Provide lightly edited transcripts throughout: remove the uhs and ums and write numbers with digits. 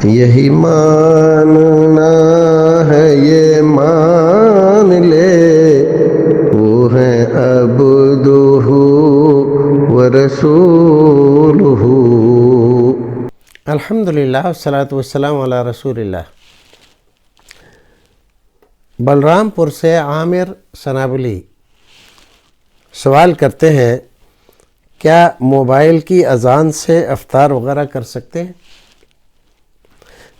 یہی ماننا ہے یہ مان لے، وہ ہیں عبدہ ورسولہ۔ الحمدللہ والصلاة والسلام علی رسول اللہ۔ بلرام پور سے عامر سنابلی سوال کرتے ہیں، کیا موبائل کی اذان سے افطار وغیرہ کر سکتے ہیں؟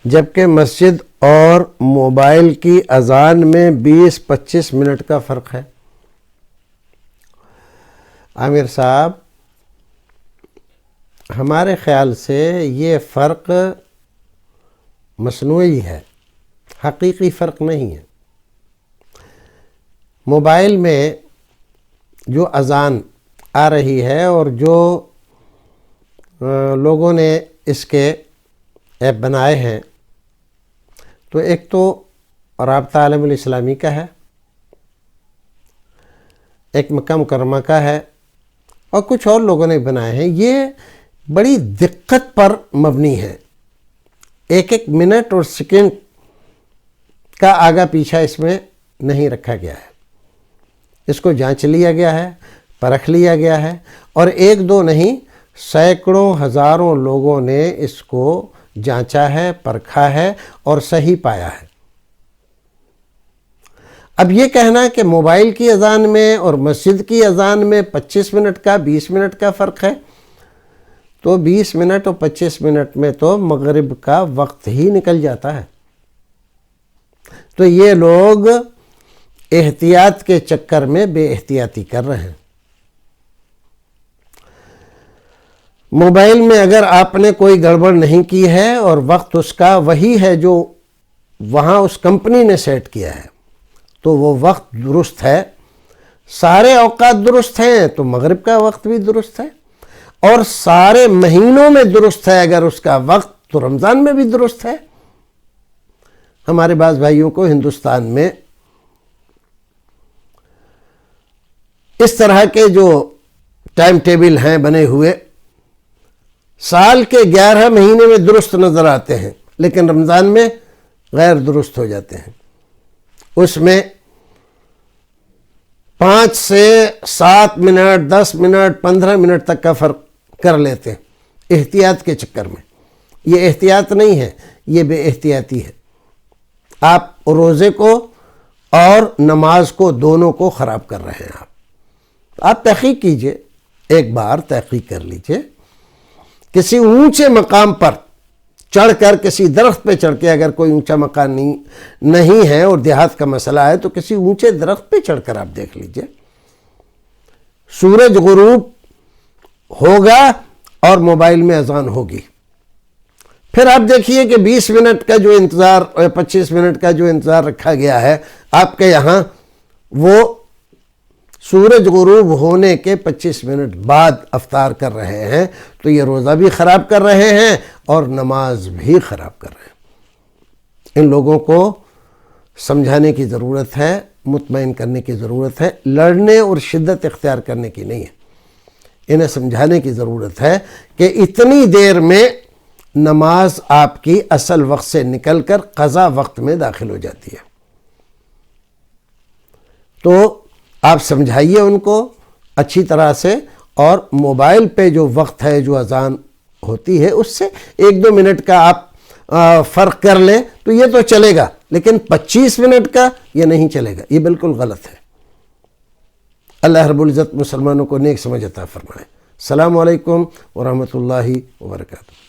جبکہ مسجد اور موبائل کی اذان میں 20-25 منٹ کا فرق ہے۔ عامر صاحب، ہمارے خیال سے یہ فرق مصنوعی ہے، حقیقی فرق نہیں ہے۔ موبائل میں جو اذان آ رہی ہے اور جو لوگوں نے اس کے ایپ بنائے ہیں، تو ایک تو رابطہ عالم الاسلامی کا ہے، ایک مکہ مکرمہ کا ہے، اور کچھ اور لوگوں نے بنائے ہیں۔ یہ بڑی دقت پر مبنی ہے، ایک ایک منٹ اور سیکنڈ کا آگا پیچھا اس میں نہیں رکھا گیا ہے۔ اس کو جانچ لیا گیا ہے، پرکھ لیا گیا ہے، اور ایک دو نہیں، سینکڑوں ہزاروں لوگوں نے اس کو جانچا ہے، پرکھا ہے اور صحیح پایا ہے۔ اب یہ کہنا کہ موبائل کی اذان میں اور مسجد کی اذان میں 25 منٹ کا 20 منٹ کا فرق ہے، تو 20 منٹ اور 25 منٹ میں تو مغرب کا وقت ہی نکل جاتا ہے۔ تو یہ لوگ احتیاط کے چکر میں بے احتیاطی کر رہے ہیں۔ موبائل میں اگر آپ نے کوئی گڑبڑ نہیں کی ہے اور وقت اس کا وہی ہے جو وہاں اس کمپنی نے سیٹ کیا ہے، تو وہ وقت درست ہے، سارے اوقات درست ہیں، تو مغرب کا وقت بھی درست ہے، اور سارے مہینوں میں درست ہے اگر اس کا وقت، تو رمضان میں بھی درست ہے۔ ہمارے بعض بھائیوں کو ہندوستان میں اس طرح کے جو ٹائم ٹیبل ہیں بنے ہوئے، سال کے 11 مہینے میں درست نظر آتے ہیں، لیکن رمضان میں غیر درست ہو جاتے ہیں۔ اس میں 5 سے 7 منٹ، 10 منٹ، 15 منٹ تک کا فرق کر لیتے ہیں احتیاط کے چکر میں۔ یہ احتیاط نہیں ہے، یہ بے احتیاطی ہے۔ آپ روزے کو اور نماز کو دونوں کو خراب کر رہے ہیں۔ آپ تحقیق کیجئے، ایک بار تحقیق کر لیجئے، کسی اونچے مقام پر چڑھ کر، کسی درخت پہ چڑھ کے، اگر کوئی اونچا مکان نہیں ہے اور دیہات کا مسئلہ ہے، تو کسی اونچے درخت پہ چڑھ کر آپ دیکھ لیجئے، سورج غروب ہوگا اور موبائل میں اذان ہوگی۔ پھر آپ دیکھیے کہ 20 منٹ کا جو انتظار، 25 منٹ کا جو انتظار رکھا گیا ہے آپ کے یہاں، وہ سورج غروب ہونے کے 25 منٹ بعد افطار کر رہے ہیں، تو یہ روزہ بھی خراب کر رہے ہیں اور نماز بھی خراب کر رہے ہیں۔ ان لوگوں کو سمجھانے کی ضرورت ہے، مطمئن کرنے کی ضرورت ہے، لڑنے اور شدت اختیار کرنے کی نہیں ہے۔ انہیں سمجھانے کی ضرورت ہے کہ اتنی دیر میں نماز آپ کی اصل وقت سے نکل کر قضا وقت میں داخل ہو جاتی ہے۔ تو آپ سمجھائیے ان کو اچھی طرح سے، اور موبائل پہ جو وقت ہے، جو اذان ہوتی ہے، اس سے 1-2 منٹ کا آپ فرق کر لیں تو یہ تو چلے گا، لیکن 25 منٹ کا یہ نہیں چلے گا، یہ بالکل غلط ہے۔ اللہ رب العزت مسلمانوں کو نیک سمجھ عطا فرمائے۔ السلام علیکم ورحمۃ اللہ وبرکاتہ۔